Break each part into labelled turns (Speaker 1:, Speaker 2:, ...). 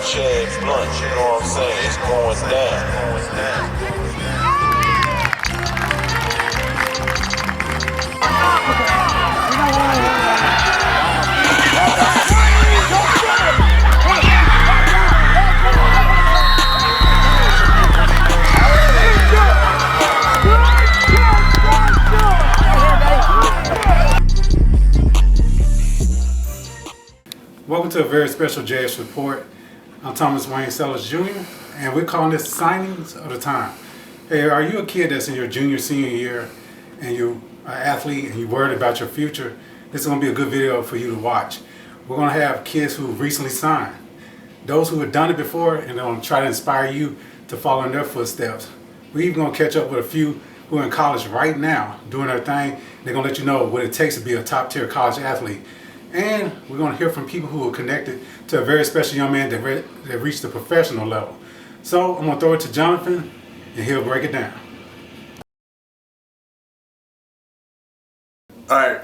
Speaker 1: shade blunt, you know what I'm saying? It's going down.
Speaker 2: Welcome to a very special JS Report. I'm Thomas Wayne Sellers Jr. and we're calling this Signings of the Time. Hey, are you a kid that's in your junior, senior year and you're an athlete and you're worried about your future? This is going to be a good video for you to watch. We're going to have kids who recently signed, those who have done it before, and they're going to try to inspire you to follow in their footsteps. We're even going to catch up with a few who are in college right now doing their thing. They're going to let you know what it takes to be a top tier college athlete. And we're going to hear from people who are connected to a very special young man that reached the professional level. So I'm going to throw it to Jonathan and he'll break it down.
Speaker 3: All right,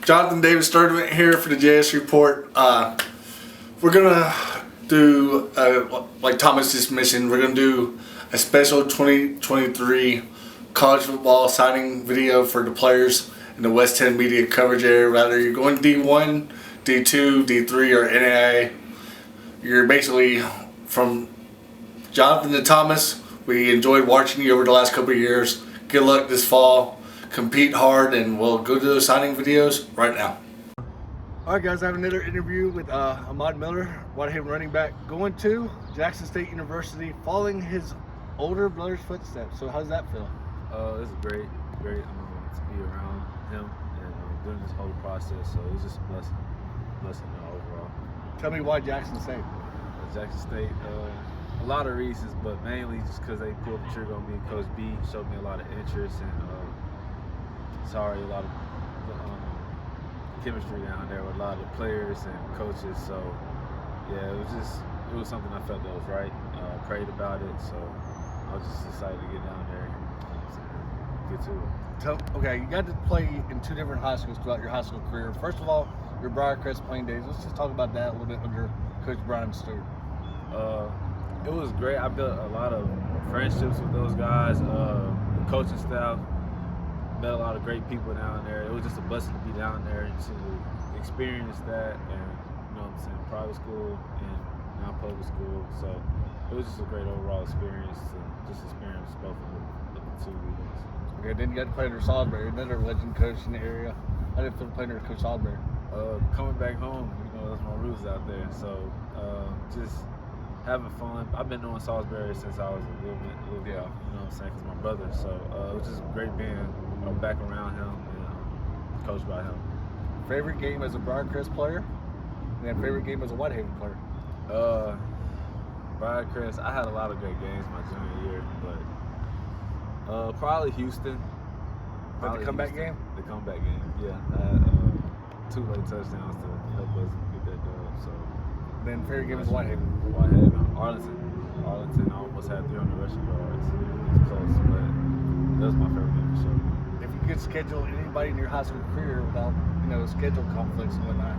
Speaker 3: Jonathan Sturdivant here for the JS Report. We're going to do, like Thomas just mentioned, we're going to do a special 2023 college football signing video for the players in the West 10 media coverage area. Rather you're going D1, D2, D3, or NAIA. You're basically from Jonathan to Thomas. We enjoyed watching you over the last couple of years. Good luck this fall. Compete hard, and we'll go to those signing videos right now. All right, guys, I have another interview with Ahmad Miller, Whitehaven running back, going to Jackson State University, following his older brother's footsteps. So how's that feel?
Speaker 4: This is great to be around him and during this whole process. So it was just a blessing overall.
Speaker 3: Tell me why Jackson State?
Speaker 4: Jackson State, a lot of reasons, but mainly just because they pulled the trigger on me. Coach B showed me a lot of interest and a lot of chemistry down there with a lot of players and coaches. So yeah, it was something I felt that was right. Prayed about it, so I was just excited to get down there and get to it.
Speaker 3: Okay, you got to play in two different high schools throughout your high school career. First of all, your Briarcrest playing days. Let's just talk about that a little bit under Coach Brian Stewart.
Speaker 4: It was great. I built a lot of friendships with those guys, the coaching staff. Met a lot of great people down there. It was just a blessing to be down there and to experience that, and you know what I'm saying, private school and now public school. So it was just a great overall experience to just experience both of the two weekends.
Speaker 3: Okay, then you got to play under Saulsberry, another legend coach in the area. How did it feel to play under Coach Saulsberry?
Speaker 4: Coming back home, you know, that's my roots out there. So just having fun. I've been knowing Saulsberry since I was a little bit, you know what I'm saying, because my brother. So it was just great being back around him and coached by him.
Speaker 3: Favorite game as a Briarcrest player, and then favorite game as a Whitehaven player?
Speaker 4: Briarcrest, I had a lot of great games my junior year, but probably Houston.
Speaker 3: The comeback game?
Speaker 4: The comeback game, yeah. I had 2 late touchdowns to help us get that dub. So
Speaker 3: then favorite game was Whitehaven?
Speaker 4: Arlington, I almost had 300 rushing yards. It was close, but that was my favorite game for sure.
Speaker 3: If you could schedule anybody in your high school career without, schedule conflicts and whatnot,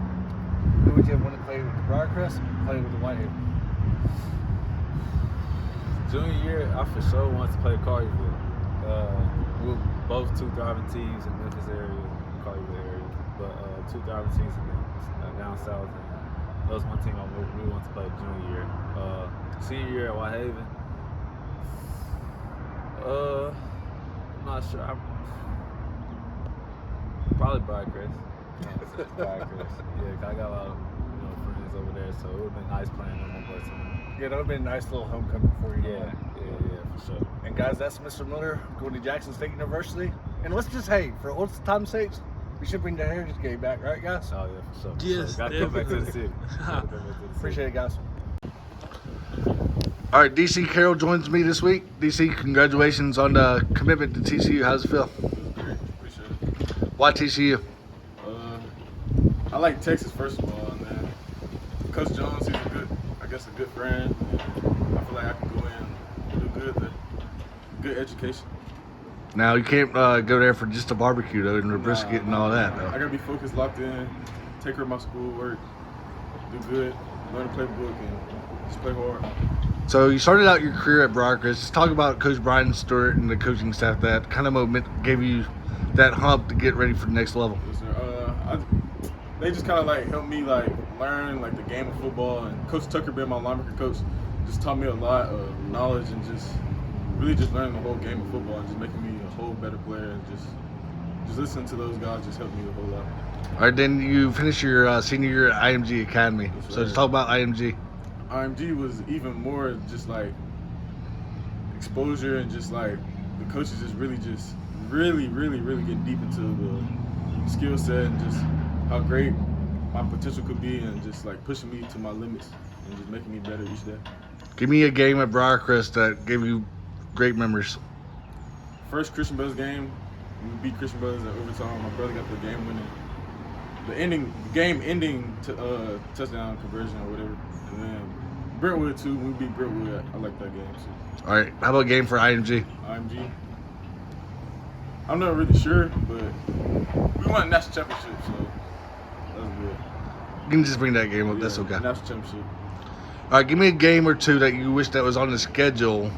Speaker 3: who would you want to play with the Briarcrest or play with the Whitehaven?
Speaker 4: Junior year, I for sure wanted to play Collierville. We were both 2 thriving teams in the Memphis area, Collierville area, but 2 thriving teams down south. And that was one team I really wanted to play junior year. Senior year at Whitehaven, I'm not sure. Probably Briarcrest. Briarcrest. Yeah, I got a lot of friends over there, so it would have been nice playing on my boy team.
Speaker 3: Yeah, that would have been a nice little homecoming for you.
Speaker 4: Yeah, for sure.
Speaker 3: And guys, that's Mr. Miller going to Jackson State University. And let's just, for old time's sakes, we should bring the Heritage Game back, right, guys?
Speaker 4: Oh yeah, for sure.
Speaker 2: Yes,
Speaker 4: Got to come back to the city.
Speaker 3: Appreciate it, guys. All right, DC Carroll joins me this week. DC, congratulations on the commitment to TCU. How's it feel?
Speaker 5: Appreciate it.
Speaker 3: Why TCU?
Speaker 5: I like Texas, first of all, and then Coach Jones, he's a good friend. And I feel like I can go in and do good education.
Speaker 3: Now, you can't go there for just a barbecue, though, and a brisket and all that, though.
Speaker 5: I got to be focused, locked in, take care of my schoolwork, do good, learn the playbook and just play hard.
Speaker 3: So you started out your career at Briarcrest. Let's talk about Coach Brian Stewart and the coaching staff. That kind of moment gave you that hump to get ready for the next level.
Speaker 5: Yes, sir. They just kind of like helped me like learn like the game of football. And Coach Tucker, being my linebacker coach, just taught me a lot of knowledge and just really just learning the whole game of football and just making me a whole better player. And just listening to those guys just helped me a whole lot.
Speaker 3: All right, then you finished your senior year at IMG Academy.
Speaker 5: Yes,
Speaker 3: So
Speaker 5: sir.
Speaker 3: just talk about IMG.
Speaker 5: IMG was even more just like exposure and just like the coaches just really getting deep into the skill set and just how great my potential could be and just like pushing me to my limits and just making me better each day.
Speaker 3: Give me a game at Briarcrest that gave you great memories.
Speaker 5: First Christian Brothers game, we beat Christian Brothers in overtime. My brother got the game winning, game ending to touchdown conversion or whatever. And then Brentwood too. When we beat Brentwood, I like that game too.
Speaker 3: All right, how about a game for IMG?
Speaker 5: IMG. I'm not really sure, but we won national championship, so that was good.
Speaker 3: You can just bring that game up. That's
Speaker 5: Yeah,
Speaker 3: okay.
Speaker 5: National championship.
Speaker 3: All right, give me a game or two that you wish that was on the schedule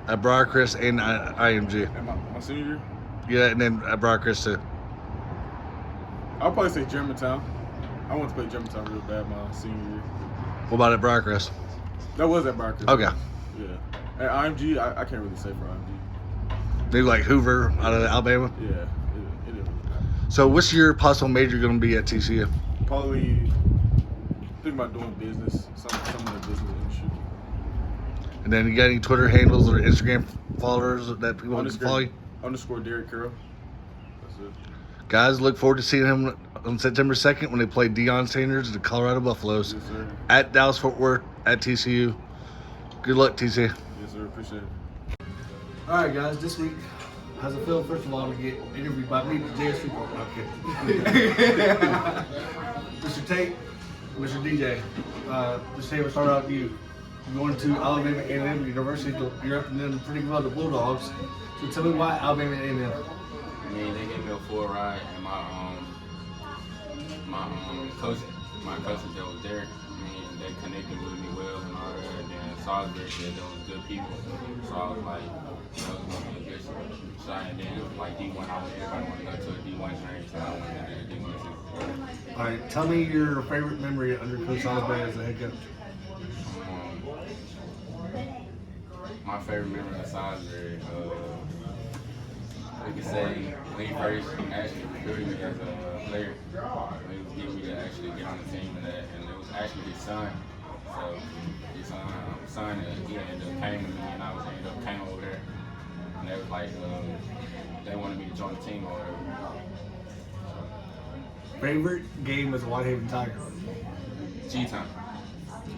Speaker 3: at Briarcrest and IMG.
Speaker 5: And my senior year,
Speaker 3: Yeah, and then at Briarcrest too.
Speaker 5: I'll probably say Germantown. I want to play Germantown real bad my senior year.
Speaker 3: What about at Briarcrest?
Speaker 5: That was at Barker.
Speaker 3: Okay.
Speaker 5: Yeah. At IMG, I can't really say for IMG.
Speaker 3: Maybe like Hoover out of Alabama.
Speaker 5: Yeah, it is.
Speaker 3: So what's your possible major going to be at TCU?
Speaker 5: Probably thinking about doing business, some in the business industry.
Speaker 3: And then you got any Twitter handles or Instagram followers that people want to follow you?
Speaker 5: _ Derrick Carroll. That's it.
Speaker 3: Guys, look forward to seeing him on September 2nd when they play Deion Sanders and the Colorado Buffaloes
Speaker 5: Yes, sir.
Speaker 3: at Dallas Fort Worth at TCU. Good luck, TC.
Speaker 5: Yes, sir. Appreciate it.
Speaker 3: All right, guys, this week, how's it feel? First of all, to get interviewed by me, the JS Report. No, I'm kidding. Mr. Tate, Mr. DJ, Mr. Tate, we'll start out with you. You're going to Alabama A&M University. You're representing pretty well the Bulldogs. So tell me why Alabama A&M.
Speaker 6: I mean, they gave me a full ride, and my coaches that was there, I mean, they connected with me well and all that. And then Saulsberry said they was good people, so I was like, that was gonna be a good shot. And then like D1, everybody want to go to a D1 train, so I went to the D1 too.
Speaker 3: All right, tell me your favorite memory under Coach Saulsberry as a head coach.
Speaker 6: My favorite memory of Saulsberry, we could say when he first actually recruited me as a player, he was getting me to actually get on the team and it was actually his son. So his son, he ended up came to me and I ended up came over there. And they was like, they wanted me to join the team or whatever.
Speaker 3: Favorite game as a Whitehaven Tiger?
Speaker 6: G-time.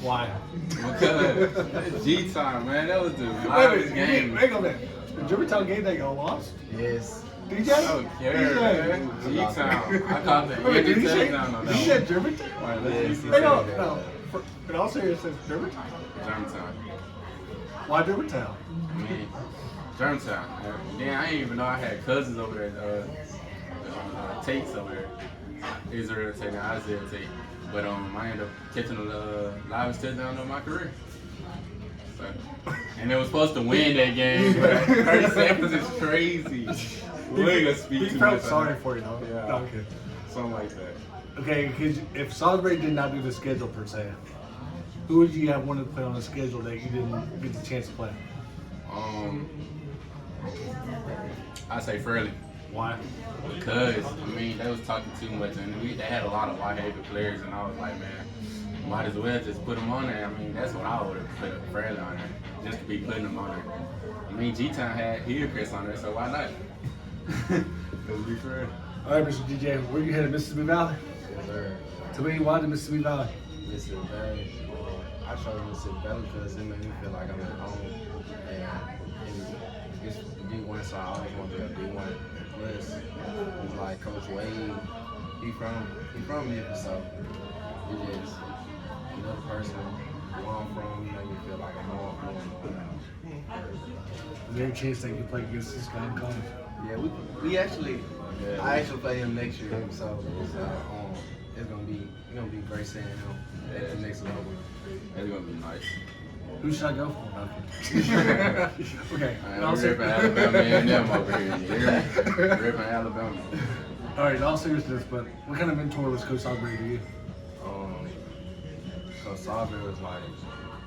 Speaker 3: Why?
Speaker 6: Because G-time, man, that was the
Speaker 3: Wait,
Speaker 6: loudest game.
Speaker 3: hang on a minute. The Germantown game that y'all lost?
Speaker 6: Yes.
Speaker 3: DJ?
Speaker 6: I don't care, man. G-time. I caught the
Speaker 3: Wait, did
Speaker 6: empty
Speaker 3: you say
Speaker 6: touchdown on
Speaker 3: did
Speaker 6: that
Speaker 3: you say
Speaker 6: one.
Speaker 3: Germantown?
Speaker 6: Right, let's see.
Speaker 3: Hey, no. In all seriousness, Germantown?
Speaker 6: Germantown.
Speaker 3: Why Germantown?
Speaker 6: I mean, Germantown. Then I didn't even know I had cousins over there. Tates over there. Israel Tate and Isaiah Tate. But I ended up catching the loudest touchdown of my career. So, and they were supposed to win that game, but 30 seconds is crazy. We ain't gonna speak
Speaker 3: He
Speaker 6: too
Speaker 3: felt
Speaker 6: much.
Speaker 3: sorry for you, though.
Speaker 6: Yeah.
Speaker 3: No, I'm kidding.
Speaker 6: Something like that.
Speaker 3: Okay, because if Saulsberry did not do the schedule per se, who would you have wanted to play on the schedule that you didn't get the chance to play?
Speaker 6: I say Fairleigh.
Speaker 3: Why?
Speaker 6: Because, I mean, they was talking too much, and they had a lot of Whitehaven players, and I was like, man, might as well just put them on there. I mean, that's what I would have put Fairleigh on there, just to be putting them on there. I mean, G-Town had Hillcrest on there, so why not? Let's be fair.
Speaker 3: All right, Mr. DJ, where you headed, Mississippi Valley?
Speaker 7: Yes, sir.
Speaker 3: Tell me why the Mississippi Valley?
Speaker 7: Mississippi Valley. I chose Mississippi Valley because it made me feel like I'm at home. And it's D1, so I always want to be a D1. And plus, it's like Coach Wade, he from Memphis, so it is another person where I'm from, made me feel like I'm home.
Speaker 3: Is there a chance that you play against this guy in college?
Speaker 7: Yeah, we actually, I actually play him next year, so it's gonna be great seeing him at the next level.
Speaker 6: It's gonna be nice.
Speaker 8: Who should I go for? Okay.
Speaker 6: I'm ripping Alabama and them over here. You hear me? Ripping Alabama.
Speaker 8: All right, in all seriousness, but what kind of mentor was Coach Saulsberry to you?
Speaker 7: Coach Saulsberry was like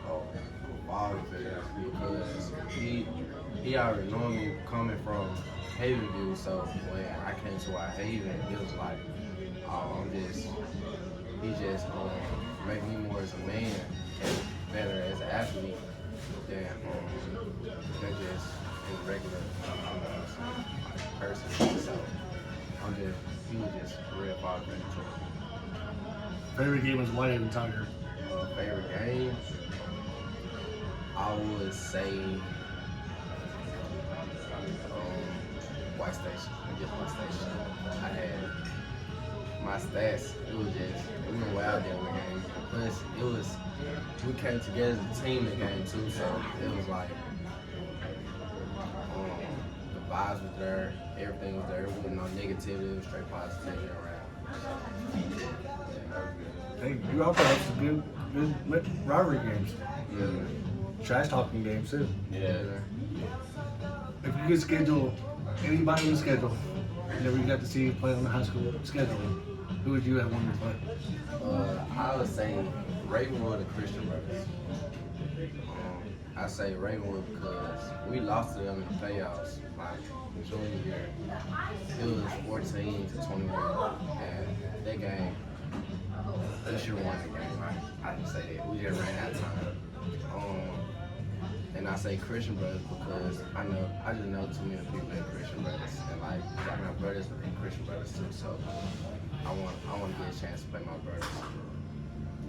Speaker 7: a father figure because he already knew me coming from Havenview, so when I came to our Haven, it was like, he just made me more as a man and better as an athlete than just a regular person. So he was just a real father figure.
Speaker 8: Favorite game was Whitehead and Tiger.
Speaker 7: Favorite game? I would say White Station. Against White Station. I had my stats. It went wild that game. Plus, we came together as a team in the game too, so it was like the vibes was there, everything was there. There wasn't no negativity, it was straight positivity around.
Speaker 8: Hey, you also have some good rivalry games. Trash talking games too.
Speaker 7: Yeah.
Speaker 8: If you could schedule anybody on the schedule, never you got to see play on the high school schedule, who would you have wanted to play?
Speaker 7: I would say Ravenwood or Christian Brothers. I say Ravenwood because we lost to them in the playoffs my junior year. It was 14 to 21, and that game, we should have won the game. I can say that. We just ran out of time. And I say Christian Brothers because I just know too many people in Christian Brothers, and like my brothers in Christian Brothers too. So I want to get a chance to play my brothers.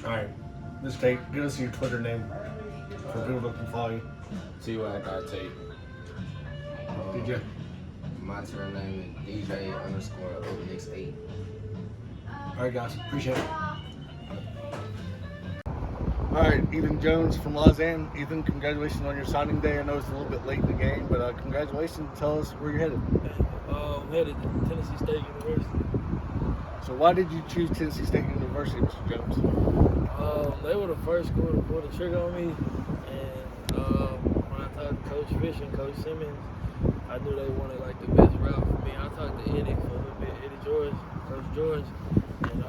Speaker 8: All right, Ms. Tate, give us your Twitter name for people that can follow you.
Speaker 6: Ty.Tate.
Speaker 8: DJ.
Speaker 7: My Twitter name is DJ_Obelix8.
Speaker 8: All right, guys, appreciate it. All right, Ethan Jones from Lausanne. Ethan, congratulations on your signing day. I know it's a little bit late in the game, but congratulations. Tell us where you're headed.
Speaker 9: I'm headed to Tennessee State University.
Speaker 8: So why did you choose Tennessee State University, Mr. Jones?
Speaker 9: They were the first school to pull the trigger on me, and when I talked to Coach Fish and Coach Simmons, I knew they wanted like the best route for me. I talked to Eddie for a little bit, Coach George, and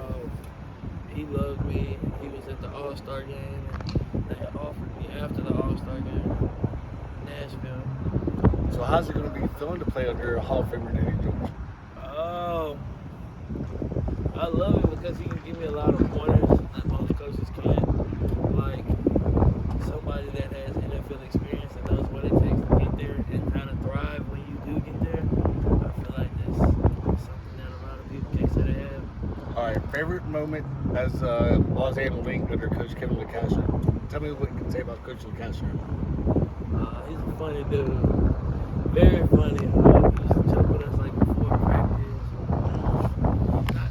Speaker 9: he loved me. He was at the All-Star game, and they offered me after the All-Star game in Nashville.
Speaker 8: So how's it going to be feeling to play under Hall of Famer Eddie George?
Speaker 9: I love it because he can give me a lot of pointers that most coaches can't. Like somebody that has NFL experience and knows what it takes to get there and how to thrive when you do get there. I feel like that's something that a lot of people can't say they have.
Speaker 8: All right, favorite moment as Lausanne Link under Coach Kevin LeCastro. Tell me what you can say about Coach LeCastro.
Speaker 9: He's a funny dude. Very funny. He used to joke with us like before practice.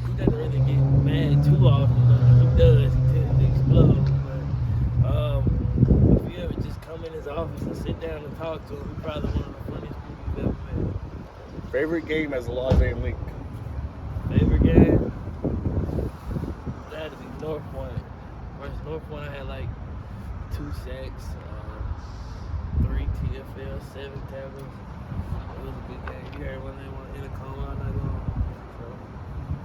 Speaker 9: He doesn't really get mad too often. He does. He tends to explode. But if you ever just come in his office and sit down and talk to him, he's probably one of the funniest people you've ever met.
Speaker 8: Favorite game as a Lausanne Link?
Speaker 9: Favorite game? That had to be North Point. Versus North Point, I had like 2 sacks, 3 TFL, 7 tackles. It was a good game. You heard when they went in a coma all night long.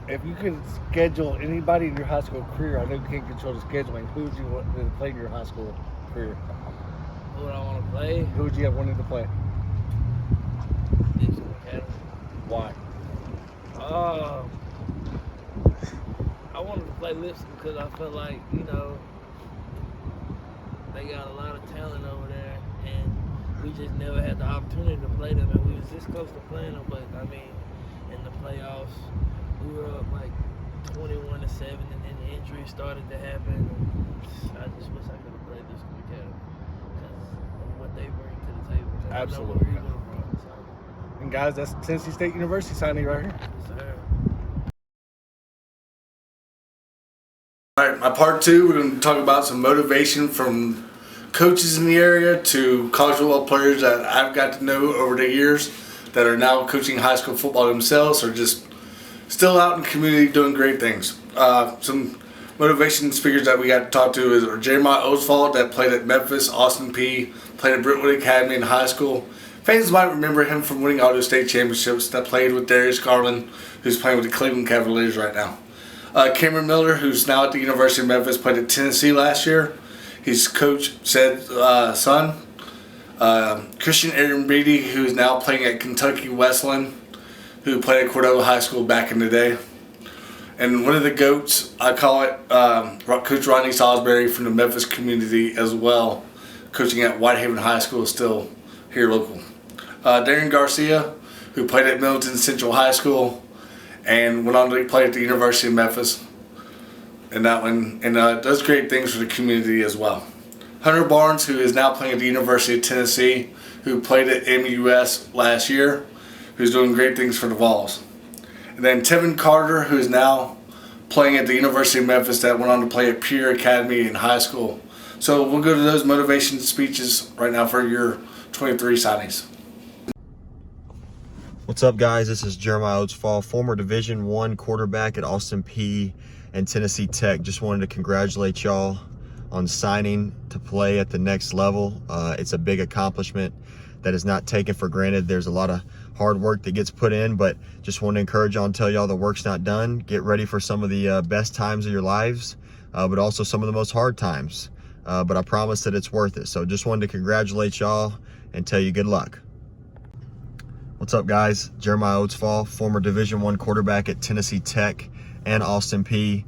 Speaker 8: If you could schedule anybody in your high school career, I know you can't control the scheduling, who would you want to play in your high school career?
Speaker 9: Who would I want to play?
Speaker 8: Who would you have wanted to play?
Speaker 9: Dixon Academy.
Speaker 8: Why?
Speaker 9: I wanted to play Lipscomb because I felt like, they got a lot of talent over there, and we just never had the opportunity to play them, and we was this close to playing them, but I mean, in the playoffs, we were up like 21-7, and then the injuries started to happen. I just wish I could have played Lipscomb Academy because of what they bring to the table.
Speaker 8: Absolutely. And guys, that's Tennessee State University signing right here.
Speaker 9: Sir.
Speaker 3: All right, my part 2, we're going to talk about some motivation from coaches in the area to college football players that I've got to know over the years that are now coaching high school football themselves or just still out in the community doing great things. Some motivation speakers that we got to talk to is Jeremiah Oswald, that played at Memphis, Austin P, played at Brentwood Academy in high school. Fans might remember him from winning Auto State championships, that played with Darius Garland, who's playing with the Cleveland Cavaliers right now. Cameron Miller, who's now at the University of Memphis, played at Tennessee last year. He's Coach Said's son. Christian Arranbide, who's now playing at Kentucky Wesleyan, who played at Cordova High School back in the day. And one of the GOATs, I call it, Coach Rodney Saulsberry from the Memphis community as well, coaching at Whitehaven High School, still here local. Darren Garcia, who played at Milton Central High School and went on to play at the University of Memphis, and does great things for the community as well. Hunter Barnes, who is now playing at the University of Tennessee, who played at MUS last year, who's doing great things for the Vols. And then Tevin Carter, who is now playing at the University of Memphis, that went on to play at Pierre Academy in high school. So we'll go to those motivation speeches right now for your 23 signings.
Speaker 10: What's up, guys? This is Jeremiah Oswald, former Division I quarterback at Austin P and Tennessee Tech. Just wanted to congratulate y'all on signing to play at the next level. It's a big accomplishment that is not taken for granted. There's a lot of hard work that gets put in, but just want to encourage y'all and tell y'all the work's not done. Get ready for some of the best times of your lives, but also some of the most hard times. But I promise that it's worth it. So just wanted to congratulate y'all and tell you good luck. What's up, guys? Jeremiah Oswald, former Division I quarterback at Tennessee Tech and Austin P.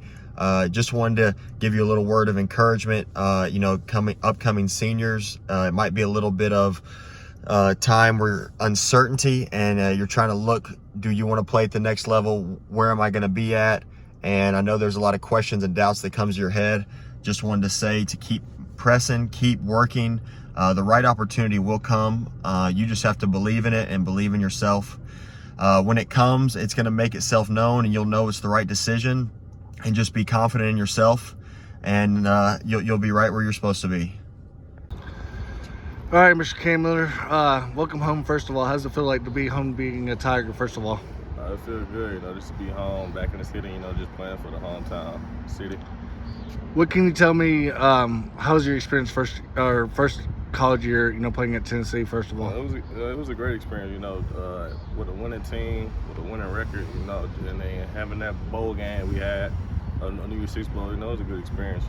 Speaker 10: Just wanted to give you a little word of encouragement. Upcoming seniors, it might be a little bit of time where uncertainty, and you're trying to look, do you want to play at the next level? Where am I going to be at? And I know there's a lot of questions and doubts that comes to your head. Just wanted to say to keep pressing, keep working. The right opportunity will come. You just have to believe in it and believe in yourself. When it comes, it's going to make itself known, and you'll know it's the right decision. And just be confident in yourself, and you'll be right where you're supposed to be.
Speaker 8: All right, Mr. Cam Miller, welcome home, first of all. How does it feel like to be home being a Tiger, first of all?
Speaker 4: It feels good, just to be home, back in the city, just playing for the hometown city.
Speaker 8: What can you tell me, how was your experience first college year, playing at Tennessee, first of all?
Speaker 4: It was a great experience, with a winning team, with a winning record, and then having that bowl game we had, a New Year's Six bowl, it was a good experience,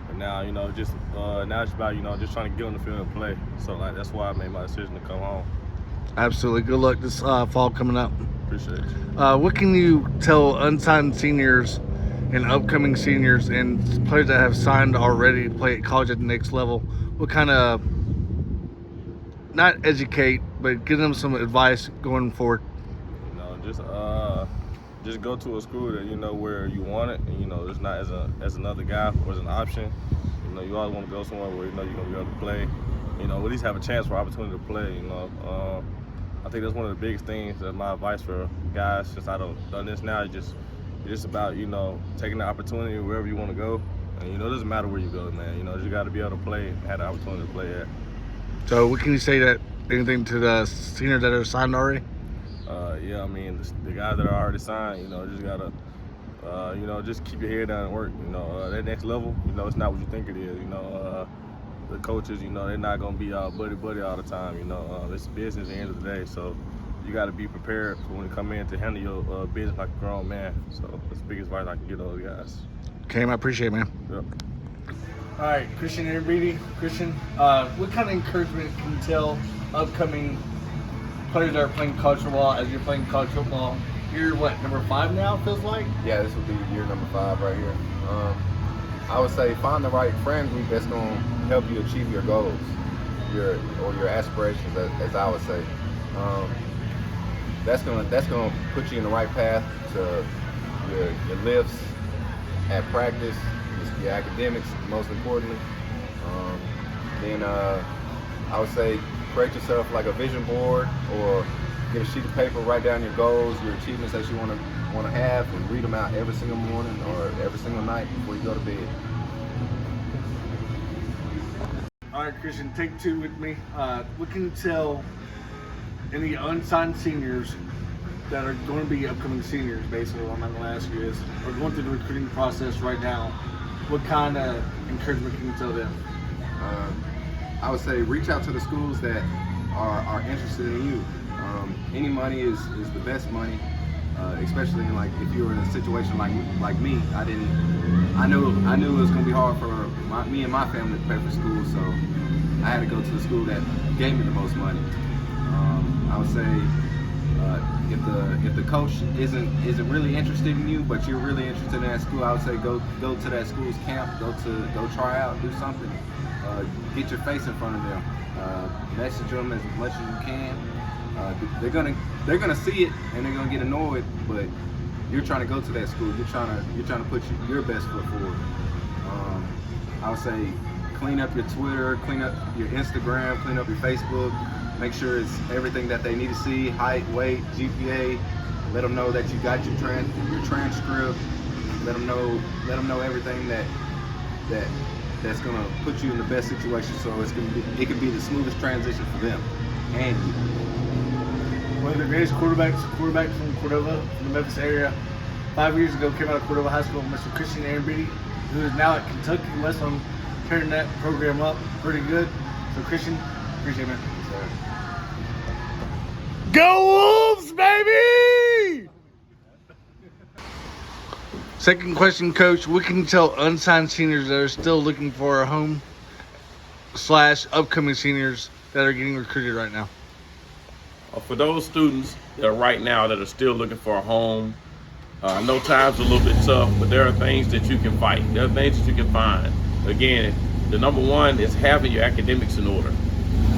Speaker 4: But now, now it's about, just trying to get on the field and play. So, that's why I made my decision to come home.
Speaker 8: Absolutely. Good luck this fall coming up.
Speaker 4: Appreciate you.
Speaker 8: What can you tell unsigned seniors and upcoming seniors and players that have signed already to play at college at the next level? What kind of, not educate, but give them some advice going forward?
Speaker 4: Just go to a school that where you want it, and it's not as another guy or as an option. You always want to go somewhere where you're gonna be able to play. At least have a chance for opportunity to play. I think that's one of the biggest things. That my advice for guys, since I done this now, it's just about taking the opportunity wherever you want to go. And it doesn't matter where you go, man. You got to be able to play and have the opportunity to play at.
Speaker 8: So what can you say anything to the seniors that are signed already?
Speaker 4: The guys that are already signed, just gotta, just keep your head down and work. That next level, it's not what you think it is. The coaches, they're not gonna be all buddy all the time. It's business at the end of the day. So you got to be prepared for when you come in to handle your business like a grown man. So that's the biggest advice I can give those guys.
Speaker 8: Cam, I appreciate it, man.
Speaker 4: Yep.
Speaker 8: All right, Christian Arranbide. Christian, what kind of encouragement can you tell upcoming players that are playing college football as you're playing college football? You're number 5 now, feels like?
Speaker 7: Yeah, this will be year number 5 right here. I would say find the right friend group that's going to help you achieve your goals, your aspirations, as I would say. That's gonna put you in the right path to your lifts at practice, your academics, most importantly. Then I would say create yourself like a vision board, or get a sheet of paper, write down your goals, your achievements that you want to have, and read them out every single morning or every single night before you go to bed.
Speaker 8: All right, Christian, take 2 with me. What can you tell any unsigned seniors that are going to be upcoming seniors, basically, what I'm going to ask you is, are going through the recruiting process right now. What kind of encouragement can you tell them?
Speaker 7: I would say reach out to the schools that are interested in you. Any money is the best money, especially in, like, if you were in a situation like me. I knew it was going to be hard for me and my family to pay for school, so I had to go to the school that gave me the most money. I would say if the coach isn't really interested in you, but you're really interested in that school, I would say go to that school's camp, go try out, do something, get your face in front of them, message them as much as you can. They're gonna see it and they're gonna get annoyed, but you're trying to go to that school. You're trying to put your best foot forward. I would say clean up your Twitter, clean up your Instagram, clean up your Facebook. Make sure it's everything that they need to see: height, weight, GPA. Let them know that you got your transcript. Let them know everything that's gonna put you in the best situation. So it can be the smoothest transition for them and you.
Speaker 8: One of the greatest quarterback from Cordova, from the Memphis area, 5 years ago came out of Cordova High School, Mr. Christian Arranbide, who is now at Kentucky Westland, turning that program up pretty good. So Christian, appreciate it, man. Go Wolves, baby! Second question, Coach. What can you tell unsigned seniors that are still looking for a home / upcoming seniors that are getting recruited right now?
Speaker 11: For those students that are still looking for a home, I know times are a little bit tough, but there are things that you can fight. There are things that you can find. Again, the number one is having your academics in order.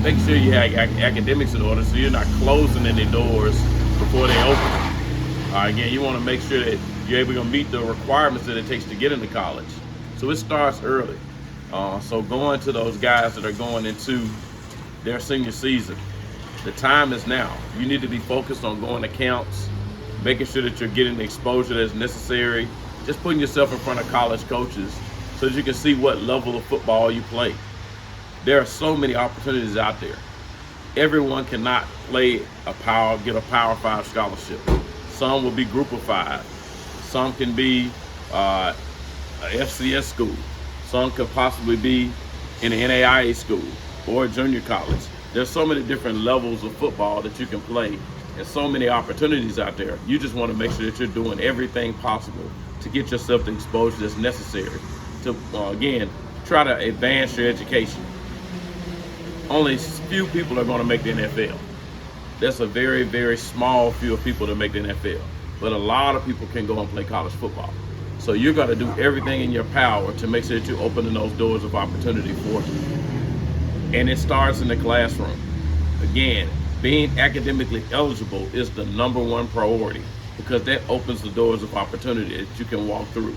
Speaker 11: Make sure you have your academics in order so you're not closing any doors before they open. Again, you want to make sure that you're able to meet the requirements that it takes to get into college. So it starts early. So going to those guys that are going into their senior season, the time is now. You need to be focused on going to camps, making sure that you're getting the exposure that's necessary, just putting yourself in front of college coaches so that you can see what level of football you play. There are so many opportunities out there. Everyone cannot get a Power 5 scholarship. Some will be Group of 5. Some can be a FCS school. Some could possibly be in an NAIA school or a junior college. There's so many different levels of football that you can play and so many opportunities out there. You just want to make sure that you're doing everything possible to get yourself the exposure that's necessary to, again, try to advance your education. Only few people are going to make the NFL. That's a very, very small few of people that make the NFL. But a lot of people can go and play college football. So you've got to do everything in your power to make sure that you're opening those doors of opportunity for them. And it starts in the classroom. Again, being academically eligible is the number one priority because that opens the doors of opportunity that you can walk through.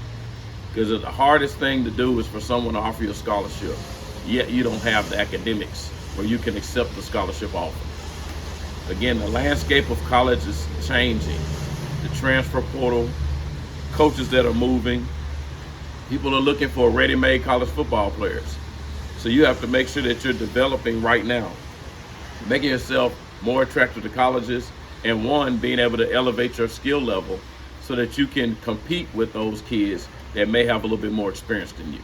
Speaker 11: Because the hardest thing to do is for someone to offer you a scholarship, yet you don't have the academics where you can accept the scholarship offer. Again, the landscape of college is changing. The transfer portal, coaches that are moving, people are looking for ready-made college football players. So you have to make sure that you're developing right now, making yourself more attractive to colleges, and one, being able to elevate your skill level so that you can compete with those kids that may have a little bit more experience than you.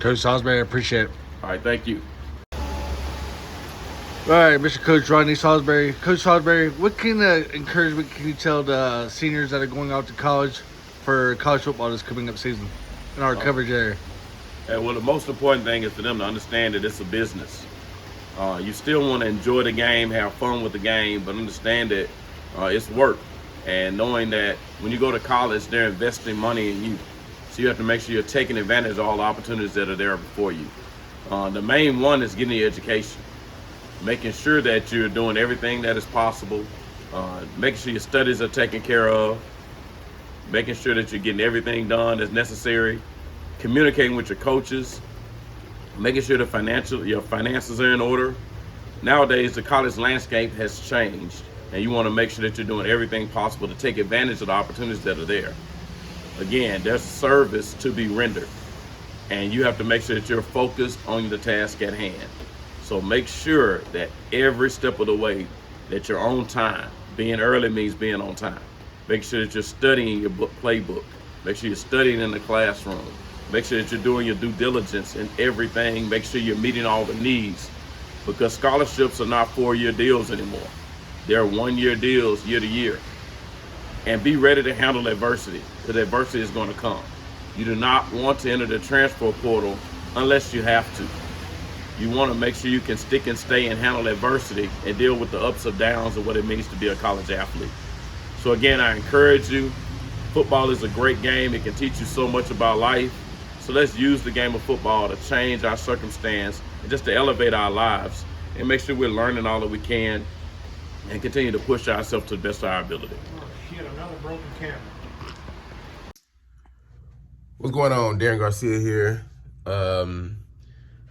Speaker 8: Coach Saulsberry, I appreciate it.
Speaker 11: All right, thank you.
Speaker 8: All right, Mr. Coach Rodney Saulsberry. Coach Saulsberry, what kind of encouragement can you tell the seniors that are going out to college for college football this coming up season in our coverage area?
Speaker 11: Well, the most important thing is for them to understand that it's a business. You still want to enjoy the game, have fun with the game, but understand that it's work. And knowing that when you go to college, they're investing money in you. So you have to make sure you're taking advantage of all the opportunities that are there before you. The main one is getting your education. Making sure that you're doing everything that is possible. Making sure your studies are taken care of. Making sure that you're getting everything done that's necessary. Communicating with your coaches, making sure your finances are in order. Nowadays, the college landscape has changed, and you want to make sure that you're doing everything possible to take advantage of the opportunities that are there. Again, there's service to be rendered, and you have to make sure that you're focused on the task at hand. So make sure that every step of the way that you're on time, Being early means being on time. Make sure that you're studying your playbook. Make sure you're studying in the classroom. Make sure that you're doing your due diligence in everything. Make sure you're meeting all the needs, because scholarships are not 4-year deals anymore. They're 1-year deals, year to year. And be ready to handle adversity, because adversity is going to come. You do not want to enter the transfer portal unless you have to. You want to make sure you can stick and stay and handle adversity and deal with the ups and downs of what it means to be a college athlete. So again, I encourage you. Football is a great game. It can teach you so much about life. So let's use the game of football to change our circumstance and just to elevate our lives and make sure we're learning all that we can and continue to push ourselves to the best of our ability.
Speaker 2: Hit another broken camera.
Speaker 12: What's going on? Darren Garcia here.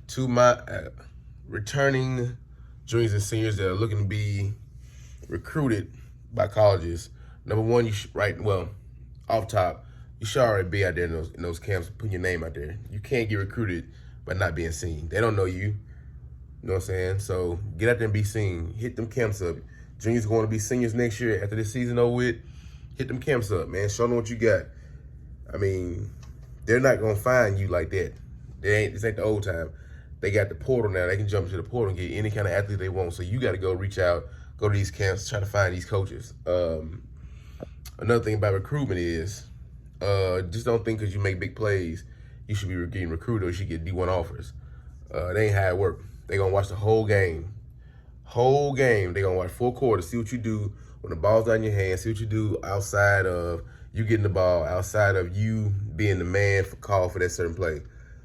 Speaker 12: To my returning juniors and seniors that are looking to be recruited by colleges, number one, you should off top, you should already be out there in those camps, putting your name out there. You can't get recruited by not being seen. They don't know you. You know what I'm saying? So get out there and be seen. Hit them camps up. Juniors going to be seniors next year after this season over with. Hit them camps up, man. Show them what you got. I mean, they're not going to find you like that. This ain't the old time. They got the portal now. They can jump into the portal and get any kind of athlete they want. So you got to go reach out, go to these camps, try to find these coaches. Another thing about recruitment is just don't think because you make big plays, you should be getting recruited or you should get D1 offers. That ain't how it work. They going to watch the whole game. Whole game. They going to watch 4 quarters, see what you do when the ball's not in your hand, see what you do outside of you getting the ball, outside of you being the man for call for that certain play.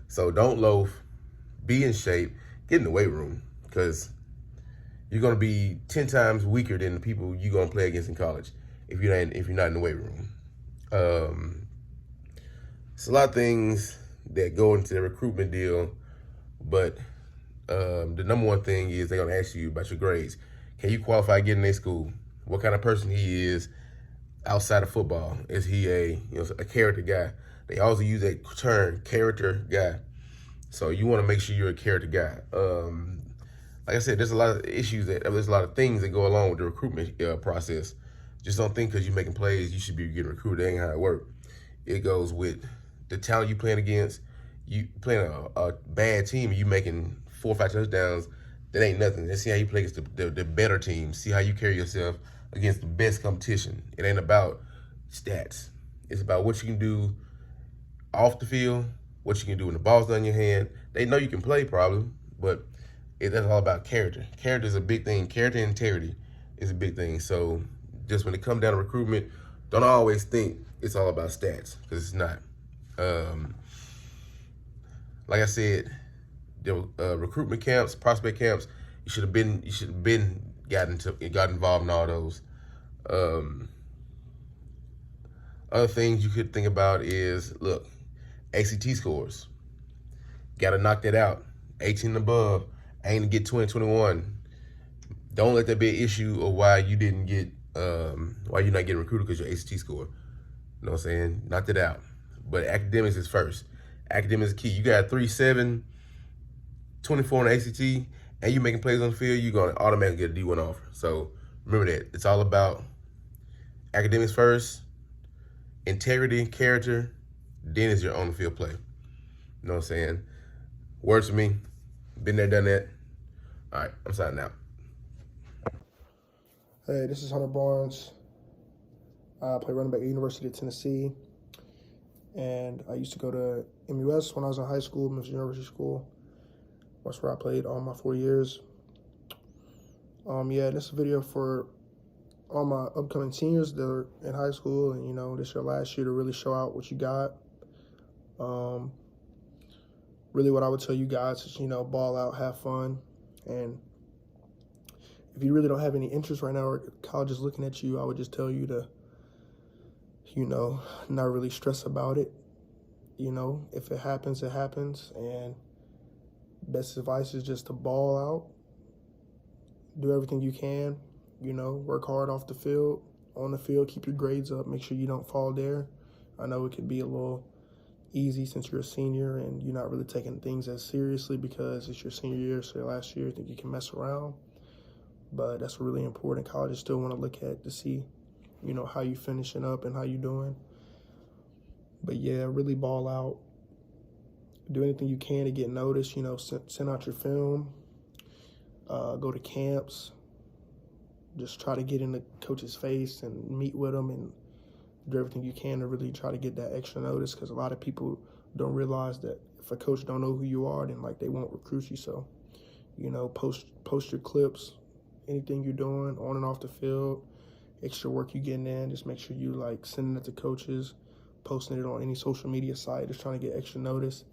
Speaker 12: So don't loaf. Be in shape. Get in the weight room, because you're going to be 10 times weaker than the people you're going to play against in college if you're not in the weight room. It's a lot of things that go into the recruitment deal, but the number one thing is they're going to ask you about your grades. Can you qualify to get in their school? What kind of person he is outside of football? Is he a character guy? They also use that term, character guy. So you want to make sure you're a character guy. Like I said, there's a lot of issues there's a lot of things that go along with the recruitment process. Just don't think because you're making plays, you should be getting recruited. That ain't how it works. It goes with the talent you playing against. You playing a bad team, you making 4 or 5 touchdowns. That ain't nothing. Let's see how you play against the better team. See how you carry yourself against the best competition. It ain't about stats. It's about what you can do off the field, what you can do when the ball's not in your hand. They know you can play probably, but that's all about character. Character is a big thing. Character and integrity is a big thing. So just when it comes down to recruitment, don't always think it's all about stats, because it's not. Like I said, the recruitment camps, prospect camps, you should have been got involved in all those. Other things you could think about is, look, ACT scores. Got to knock that out. 18 and above. Aim to get 20, 21. Don't let that be an issue of why you didn't get, why you're not getting recruited because your ACT score. You know what I'm saying? Knock that out. But academics is first. Academics is key. You got 3.7, 24 on the ACT, and you making plays on the field, you're going to automatically get a D1 offer. So remember that. It's all about academics first, integrity, character, then is your on-the-field play. You know what I'm saying? Words to me. Been there, done that. All right, I'm signing out.
Speaker 13: Hey, this is Hunter Barnes. I play running back at the University of Tennessee. And I used to go to MUS when I was in high school, Memphis University School. That's where I played all my 4 years. This is a video for all my upcoming seniors that are in high school, and this is your last year to really show out what you got. Really what I would tell you guys is, ball out, have fun. And if you really don't have any interest right now or college is looking at you, I would just tell you to, not really stress about it. If it happens, it happens. And best advice is just to ball out. Do everything you can. Work hard off the field, on the field, keep your grades up, make sure you don't fall there. I know it can be a little easy since you're a senior and you're not really taking things as seriously because it's your senior year, so your last year, I think you can mess around. but that's really important. Colleges still want to look at to see, you know, how you finishing up and how you doing. But yeah, really ball out. Do anything you can to get noticed, you know, send out your film, go to camps, just try to get in the coach's face and meet with them and do everything you can to really try to get that extra notice, because a lot of people don't realize that if a coach don't know who you are, then like they won't recruit you. So, you know, post your clips, anything you're doing on and off the field, extra work you getting in, just make sure you like sending it to coaches, posting it on any social media site, just trying to get extra notice.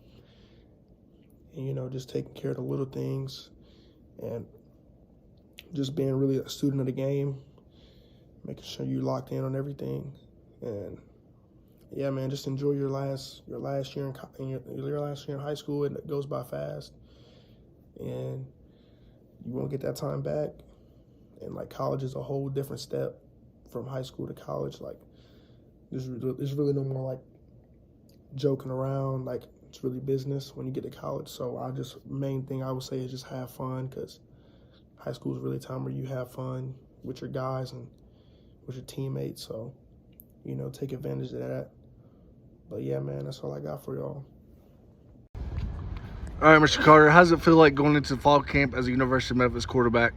Speaker 13: And, you know, just taking care of the little things and just being really a student of the game, making sure you locked in on everything. And yeah, man, just enjoy your last year your last year in high school. It goes by fast, and you won't get that time back. And like college is a whole different step from high school to college. Like there's really no more like joking around. Like it's really business when you get to college. So main thing I would say is just have fun, because high school is really a time where you have fun with your guys and with your teammates. So, you know, take advantage of that. But yeah, man, that's all I got for y'all.
Speaker 8: All right, Mr. Carter, how does it feel like going into fall camp as a University of Memphis quarterback?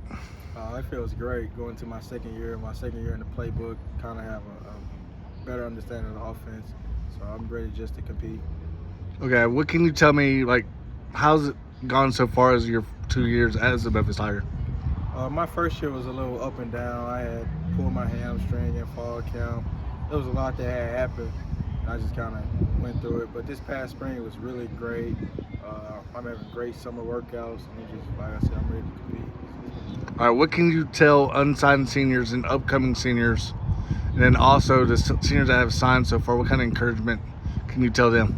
Speaker 7: It feels great going to my second year in the playbook, kind of have a better understanding of the offense. So I'm ready just to compete.
Speaker 8: Okay, what can you tell me, like, how's it gone so far as your 2 years as a Memphis Tiger?
Speaker 7: My first year was a little up and down. I had pulled my hamstring in fall camp. There was a lot that had happened. I just kind of went through it. But this past spring was really great. I'm having great summer workouts. And just, like I said, I'm ready to compete.
Speaker 8: All right, what can you tell unsigned seniors and upcoming seniors, and then also the seniors that have signed so far, what kind of encouragement can you tell them?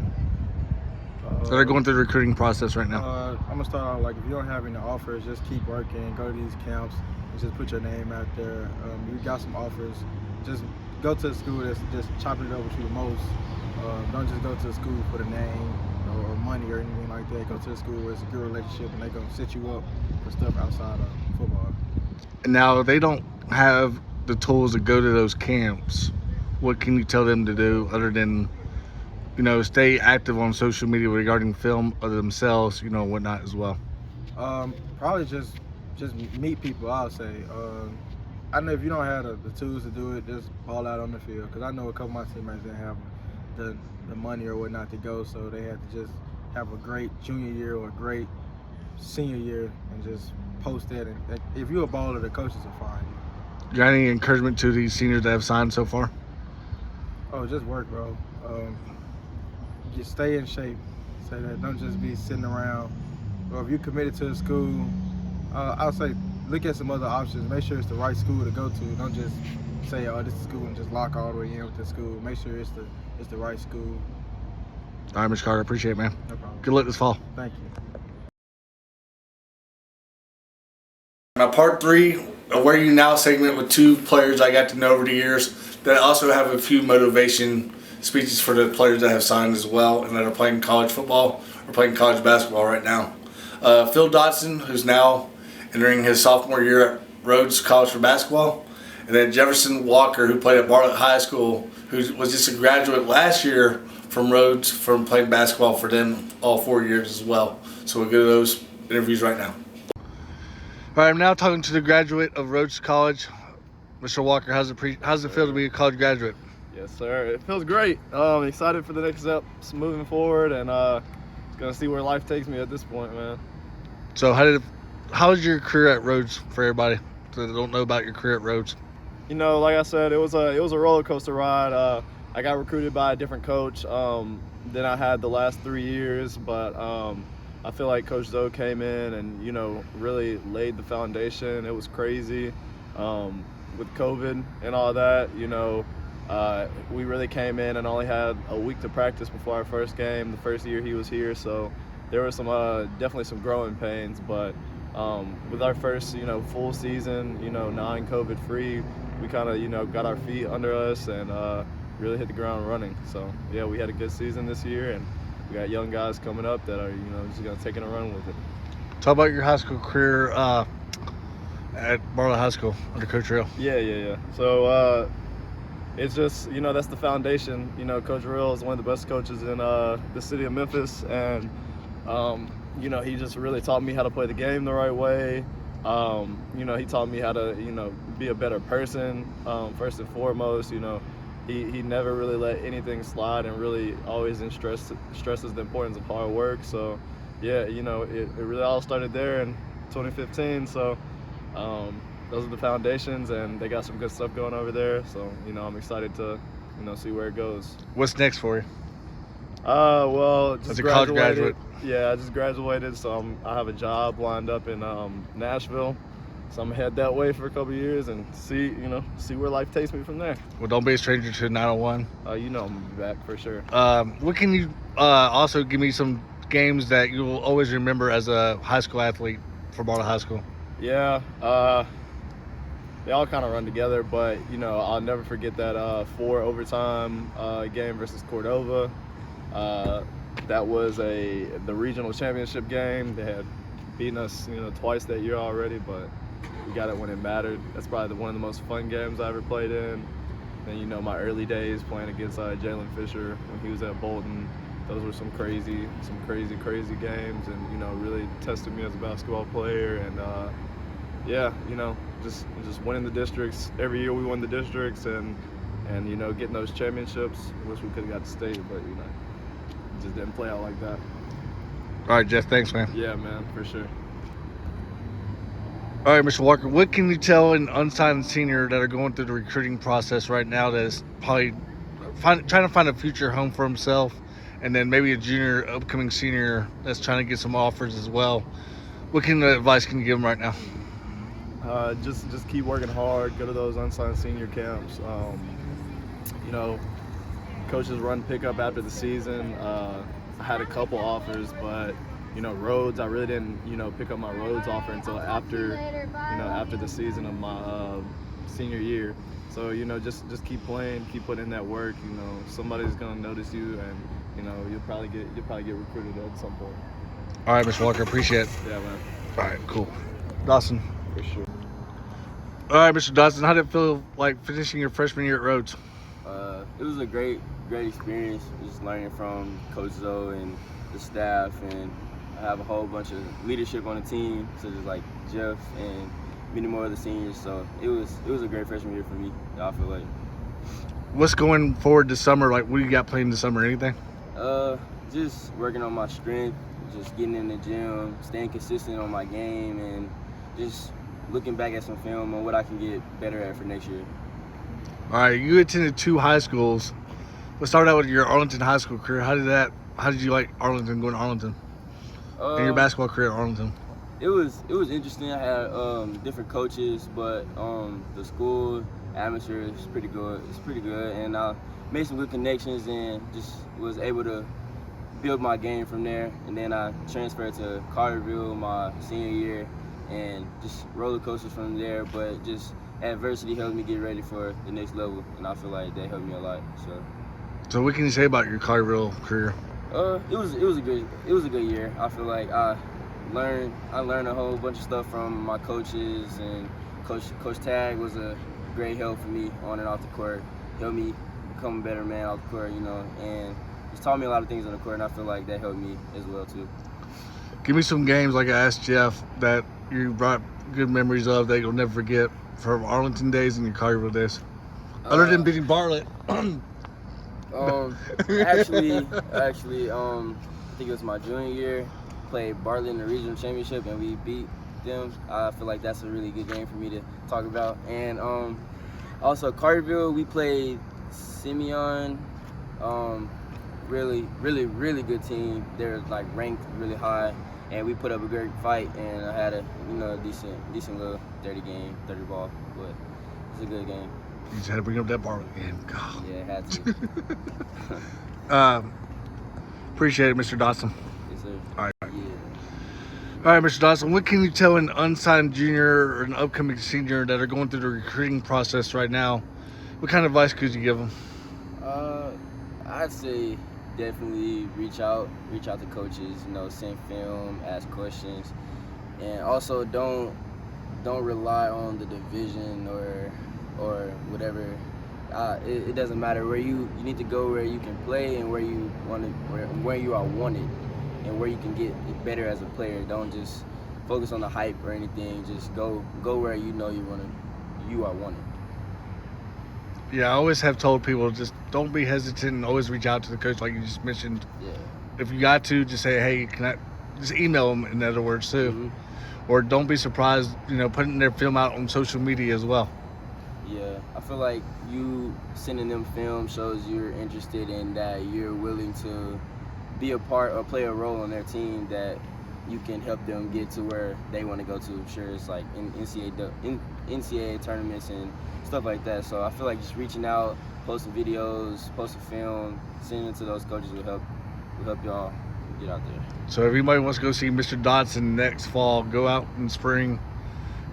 Speaker 8: So they're going through the recruiting process right now.
Speaker 7: I'm going to start out, like, if you don't have any offers, just keep working, go to these camps, and just put your name out there. You got some offers, just go to a school that's just chopping it up with you the most. Don't just go to a school for the name or money or anything like that. Go to a school where it's a good relationship and they're going to set you up for stuff outside of football.
Speaker 8: And now they don't have the tools to go to those camps. What can you tell them to do other than, you know, stay active on social media regarding film of themselves, you know, whatnot as well?
Speaker 7: Probably just meet people, I would say. I know if you don't have the tools to do it, just ball out on the field. Because I know a couple of my teammates didn't have the money or whatnot to go, so they had to just have a great junior year or a great senior year and just post that. And if you're a baller, the coaches will find you.
Speaker 8: You got any encouragement to these seniors that have signed so far?
Speaker 7: Oh, just work, bro. Just stay in shape. Say that. Don't just be sitting around. Or if you're committed to a school, I'll say look at some other options. Make sure it's the right school to go to. Don't just say, oh, this is school and just lock all the way in with the school. Make sure it's the right school.
Speaker 8: All right, Mr. Carter, appreciate it, man.
Speaker 7: No problem.
Speaker 8: Good luck this fall.
Speaker 7: Thank you.
Speaker 3: Now, part 3, a Where You Now segment with 2 players I got to know over the years that also have a few motivation speeches for the players that have signed as well and that are playing college football or playing college basketball right now. Phil Dotson, who's now entering his sophomore year at Rhodes College for basketball, and then Jefferson Walker, who played at Bartlett High School, who was just a graduate last year from Rhodes from playing basketball for them all 4 years as well. So we'll go to those interviews right now.
Speaker 8: All right, I'm now talking to the graduate of Rhodes College, Mr. Walker. How's it feel to be a college graduate?
Speaker 14: Yes, sir. It feels great. I'm excited for the next steps moving forward, and gonna see where life takes me at this point, man.
Speaker 8: So how was your career at Rhodes for everybody that don't know about your career at Rhodes?
Speaker 14: You know, like I said, it was a roller coaster ride. I got recruited by a different coach than I had the last 3 years, but I feel like Coach Zoe came in and, you know, really laid the foundation. It was crazy with COVID and all that. You know, we really came in and only had a week to practice before our first game, the first year he was here. So there were some definitely some growing pains, but with our first, you know, full season, you know, non-COVID free, we kind of, you know, got our feet under us and really hit the ground running. So yeah, we had a good season this year, and we got young guys coming up that are, you know, just gonna take it and run with it.
Speaker 8: Talk about your high school career. at Barlow High School under Coach Real?
Speaker 14: Yeah. So it's just, that's the foundation. Coach Real is one of the best coaches in the city of Memphis, and he just really taught me how to play the game the right way. He taught me how to, be a better person, first and foremost. He never really let anything slide, and really always stresses the importance of hard work. So, yeah, it really all started there in 2015. So, those are the foundations, and they got some good stuff going over there. So, I'm excited to, see where it goes.
Speaker 8: What's next for you?
Speaker 14: Well, just
Speaker 8: as a college graduate.
Speaker 14: Yeah, I just graduated, so I have a job lined up in Nashville. So I'm gonna head that way for a couple of years and see where life takes me from there.
Speaker 8: Well, don't be a stranger to 901.
Speaker 14: I'm gonna be back for sure.
Speaker 8: What can you also give me some games that you'll always remember as a high school athlete for Barlow High School?
Speaker 14: Yeah, they all kind of run together, but I'll never forget that 4 overtime game versus Cordova. That was the regional championship game. They had beaten us twice that year already, but we got it when it mattered. That's probably one of the most fun games I ever played in. And my early days playing against Jalen Fisher when he was at Bolton, those were some crazy games, and really tested me as a basketball player. And just winning the districts. Every year we won the districts, and getting those championships. Wish we could have got to state, but it just didn't play out like that.
Speaker 8: All right, Jeff, thanks, man.
Speaker 14: Yeah, man, for sure.
Speaker 8: All right, Mr. Walker, what can you tell an unsigned senior that are going through the recruiting process right now that is probably trying to find a future home for himself, and then maybe a junior, upcoming senior that's trying to get some offers as well? What advice can you give them right now?
Speaker 14: Just keep working hard. Go to those unsigned senior camps. Coaches run pickup after the season. I had a couple offers, but Rhodes, I really didn't pick up my Rhodes offer until after the season of my senior year. So just keep playing, keep putting in that work. Somebody's gonna notice you, and you'll probably get recruited at some point.
Speaker 8: All right, Mr. Walker, appreciate it.
Speaker 14: Yeah, man.
Speaker 8: All right, cool. Dawson.
Speaker 14: For sure.
Speaker 8: All right, Mr. Dotson, how did it feel like finishing your freshman year at Rhodes?
Speaker 15: It was a great experience, just learning from Coach Zoe and the staff, and I have a whole bunch of leadership on the team, such as like Jeff and many more of the seniors. So it was a great freshman year for me, I feel like.
Speaker 8: What's going forward this summer? Like, what do you got playing this summer? Anything?
Speaker 15: Just working on my strength, just getting in the gym, staying consistent on my game, and just looking back at some film on what I can get better at for next year.
Speaker 8: All right, you attended 2 high schools. Let's start out with your Arlington high school career. How did you like Arlington, going to Arlington? And your basketball career at Arlington?
Speaker 15: It was interesting. I had different coaches, but the school atmosphere is pretty good. It's pretty good, and I made some good connections and just was able to build my game from there. And then I transferred to Carterville my senior year, and just roller coasters from there. But just adversity helped me get ready for the next level, and I feel like that helped me a lot.
Speaker 8: So what can you say about your Carterville career?
Speaker 15: It was a good year. I feel like I learned a whole bunch of stuff from my coaches, and Coach Tag was a great help for me on and off the court. Helped me become a better man off the court, and just taught me a lot of things on the court, and I feel like that helped me as well too.
Speaker 8: Give me some games like I asked Jeff that you brought good memories of that you'll never forget from Arlington days and your Carterville days, other than beating Bartlett.
Speaker 15: Actually, I think it was my junior year. Played Bartlett in the regional championship, and we beat them. I feel like that's a really good game for me to talk about. And also Carterville, we played Simeon. Really good team. They're like ranked really high, and we put up a great fight. And I had a decent little 30 ball, but it's a good game.
Speaker 8: You just had to bring up that Bartlett game. God.
Speaker 15: Yeah, had to.
Speaker 8: Appreciate it, Mr. Dawson.
Speaker 15: Yes, sir.
Speaker 8: All right.
Speaker 15: Yeah.
Speaker 8: All right, Mr. Dawson, what can you tell an unsigned junior or an upcoming senior that are going through the recruiting process right now? What kind of advice could you give them?
Speaker 15: I'd say definitely reach out to coaches, send film, ask questions, and also don't don't rely on the division or whatever. It doesn't matter where you need to go where you can play and where you are wanted and where you can get better as a player. Don't just focus on the hype or anything. Just go where you know you are wanted.
Speaker 8: Yeah, I always have told people, just don't be hesitant and always reach out to the coach like you just mentioned.
Speaker 15: Yeah.
Speaker 8: If you got to, just say, hey, can I just email them, in other words, too.
Speaker 15: Mm-hmm.
Speaker 8: Or don't be surprised, putting their film out on social media as well.
Speaker 15: Yeah, I feel like you sending them film shows you're interested in, that you're willing to be a part or play a role on their team, that you can help them get to where they want to go to. I'm sure it's like in NCAA tournaments and stuff like that. So I feel like just reaching out, posting videos, posting film, sending it to those coaches will help y'all get out there.
Speaker 8: So if anybody wants to go see Mr. Dotson next fall, go out in spring,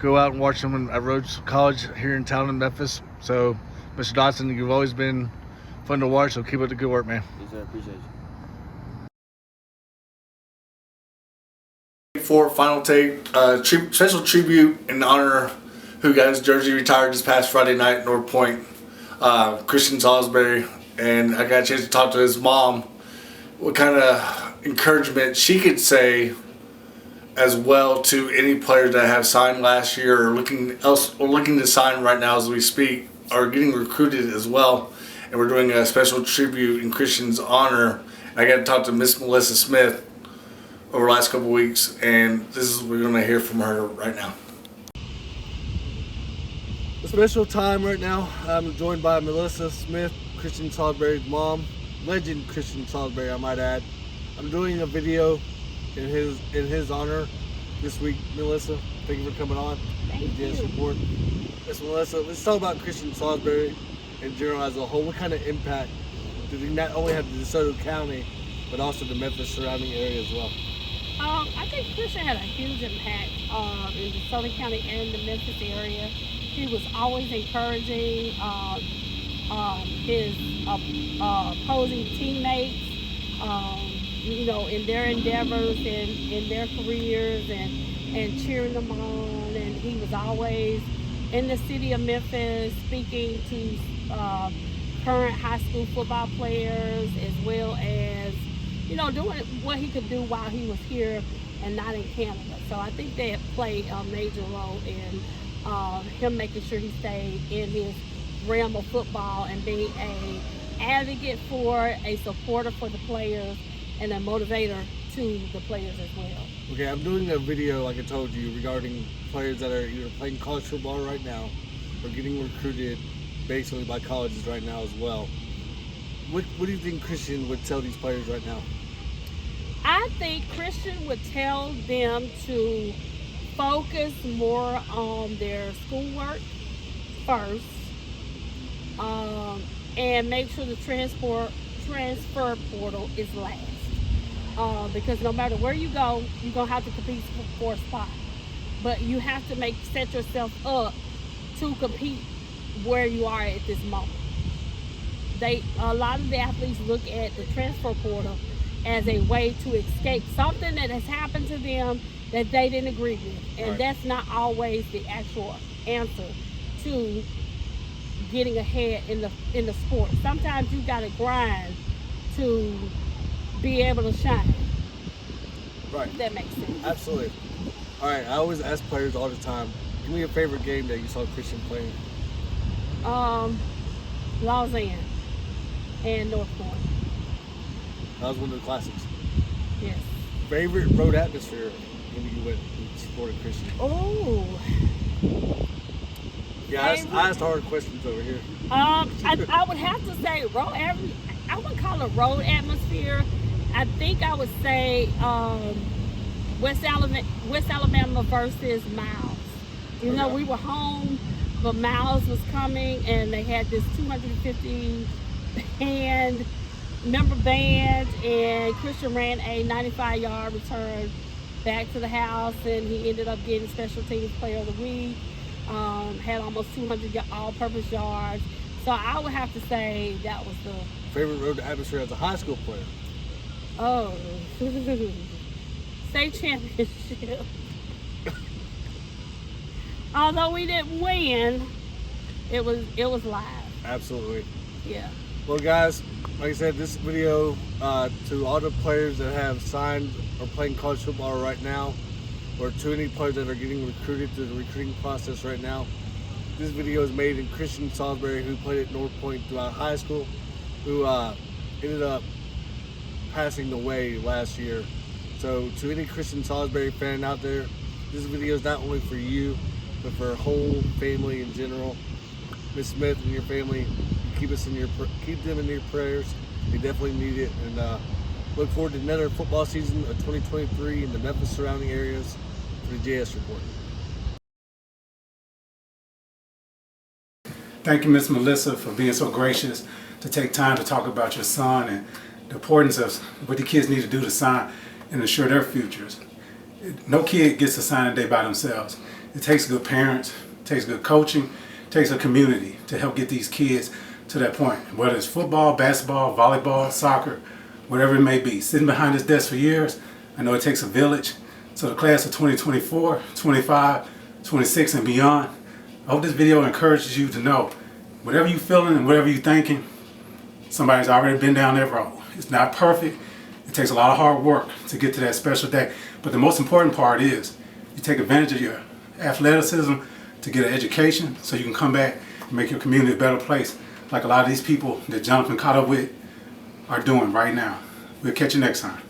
Speaker 8: go out and watch him at Rhodes College here in town in Memphis. So, Mr. Dotson, you've always been fun to watch, so keep up the good work, man.
Speaker 15: Yes, sir. Appreciate you.
Speaker 3: For final take, special tribute in honor of who got his jersey retired this past Friday night at North Point, Christian Saulsberry, and I got a chance to talk to his mom, what kind of encouragement she could say as well to any players that have signed last year or looking to sign right now as we speak, are getting recruited as well. And we're doing a special tribute in Christian's honor. I got to talk to Miss Melissa Smith over the last couple of weeks, and this is what we're going to hear from her right now.
Speaker 8: A special time right now. I'm joined by Melissa Smith, Christian Saulsberry's mom, legend Christian Saulsberry, I might add. I'm doing a video in his honor this week. Melissa, thank you for coming on.
Speaker 16: Thank you.
Speaker 8: Report. Miss Melissa, let's talk about Christian Saulsberry in general as a whole. What kind of impact did he not only have to DeSoto County, but also the Memphis surrounding area as well?
Speaker 16: I think Christian had a huge impact in the Southern County and the Memphis area. He was always encouraging his opposing teammates, in their endeavors and in their careers, and cheering them on. And he was always in the city of Memphis speaking to current high school football players, as well as doing what he could do while he was here and not in Canada. So I think that played a major role in him making sure he stayed in his realm of football and being an advocate for, a supporter for the players, and a motivator to the players as well.
Speaker 8: Okay, I'm doing a video, like I told you, regarding players that are either playing college football right now or getting recruited basically by colleges right now as well. What do you think Christian would tell these players right now?
Speaker 16: I think Christian would tell them to focus more on their schoolwork first, and make sure the transfer portal is last. Because no matter where you go, you're gonna have to compete for a spot. But you have to set yourself up to compete where you are at this moment. A lot of the athletes look at the transfer portal as a way to escape something that has happened to them that they didn't agree with. And that's not always the actual answer to getting ahead in the sport. Sometimes you gotta grind to be able to shine.
Speaker 8: Right.
Speaker 16: If that makes sense.
Speaker 8: Absolutely. All right, I always ask players all the time, give me your favorite game that you saw Christian playing.
Speaker 16: Lausanne and North Point.
Speaker 8: That was one of the classics.
Speaker 16: Yes.
Speaker 8: Favorite road atmosphere when you went and supported Christian?
Speaker 16: Oh.
Speaker 8: Yeah, I asked hard questions over here.
Speaker 16: I would have to say I would call it road atmosphere. I think I would say West Alabama versus Miles. We were home, but Miles was coming, and they had this 250 member band, and Christian ran a 95-yard return back to the house, and he ended up getting Special Teams Player of the Week. Had almost 200 all-purpose yards. So I would have to say that was the
Speaker 8: favorite road atmosphere as a high school player.
Speaker 16: Oh, state championship. although we didn't win, it was live.
Speaker 8: Absolutely.
Speaker 16: Yeah.
Speaker 8: Well, guys, like I said, this video to all the players that have signed or playing college football right now, or to any players that are getting recruited through the recruiting process right now. This video is made in Christian Saulsberry, who played at North Point throughout high school, who ended up passing away last year. So to any Christian Saulsberry fan out there, this video is not only for you, but for her whole family in general. Miss Smith and your family, keep them in your prayers. They definitely need it, and look forward to another football season of 2023 in the Memphis surrounding areas for the JS Report.
Speaker 2: Thank you, Miss Melissa, for being so gracious to take time to talk about your son and the importance of what the kids need to do to sign and ensure their futures. No kid gets to sign a day by themselves. It takes good parents, it takes good coaching, it takes a community to help get these kids to that point. Whether it's football, basketball, volleyball, soccer, whatever it may be. Sitting behind this desk for years, I know it takes a village. So the class of 2024, 25, 26 and beyond, I hope this video encourages you to know whatever you're feeling and whatever you're thinking, somebody's already been down that road. It's not perfect. It takes a lot of hard work to get to that special day. But the most important part is you take advantage of your athleticism to get an education so you can come back and make your community a better place, like a lot of these people that Jonathan caught up with are doing right now. We'll catch you next time.